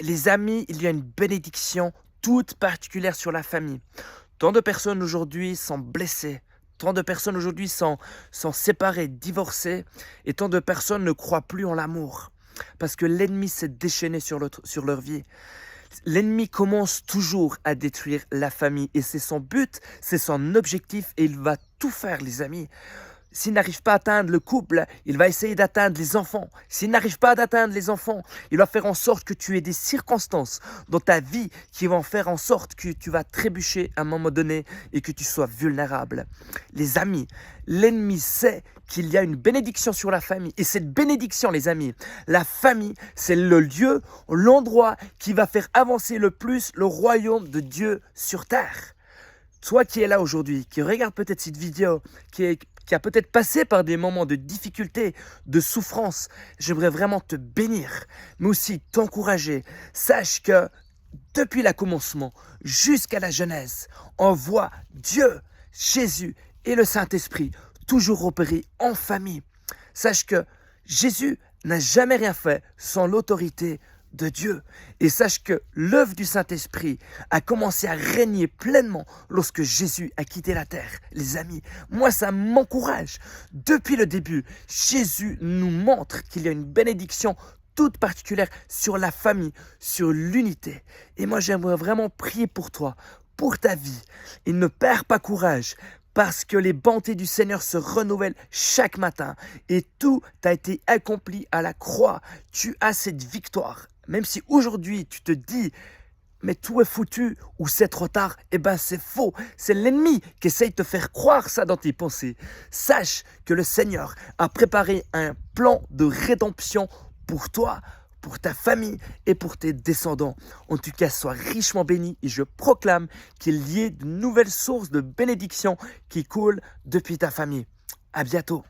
Les amis, il y a une bénédiction toute particulière sur la famille. Tant de personnes aujourd'hui sont blessées. Tant de personnes aujourd'hui sont séparées, divorcées. Et tant de personnes ne croient plus en l'amour. Parce que l'ennemi s'est déchaîné sur leur vie. L'ennemi commence toujours à détruire la famille. Et c'est son but, c'est son objectif. Et il va tout faire, les amis. S'il n'arrive pas à atteindre le couple, il va essayer d'atteindre les enfants. S'il n'arrive pas à atteindre les enfants, il va faire en sorte que tu aies des circonstances dans ta vie qui vont faire en sorte que tu vas trébucher à un moment donné et que tu sois vulnérable. Les amis, l'ennemi sait qu'il y a une bénédiction sur la famille. Et cette bénédiction, les amis, la famille, c'est le lieu, l'endroit qui va faire avancer le plus le royaume de Dieu sur terre. Toi qui es là aujourd'hui, qui regarde peut-être cette vidéo, qui a peut-être passé par des moments de difficulté, de souffrance, j'aimerais vraiment te bénir, mais aussi t'encourager. Sache que depuis le commencement jusqu'à la Genèse, on voit Dieu, Jésus et le Saint-Esprit toujours opérer en famille. Sache que Jésus n'a jamais rien fait sans l'autorité de Dieu. Et sache que l'œuvre du Saint-Esprit a commencé à régner pleinement lorsque Jésus a quitté la terre. Les amis, moi ça m'encourage. Depuis le début, Jésus nous montre qu'il y a une bénédiction toute particulière sur la famille, sur l'unité. Et moi j'aimerais vraiment prier pour toi, pour ta vie. Et ne perds pas courage. Parce que les bontés du Seigneur se renouvellent chaque matin. Et tout a été accompli à la croix. Tu as cette victoire. Même si aujourd'hui tu te dis, mais tout est foutu ou c'est trop tard, eh bien c'est faux. C'est l'ennemi qui essaye de te faire croire ça dans tes pensées. Sache que le Seigneur a préparé un plan de rédemption pour toi, pour ta famille et pour tes descendants. En tout cas, sois richement béni et je proclame qu'il y ait de nouvelles sources de bénédiction qui coulent depuis ta famille. À bientôt.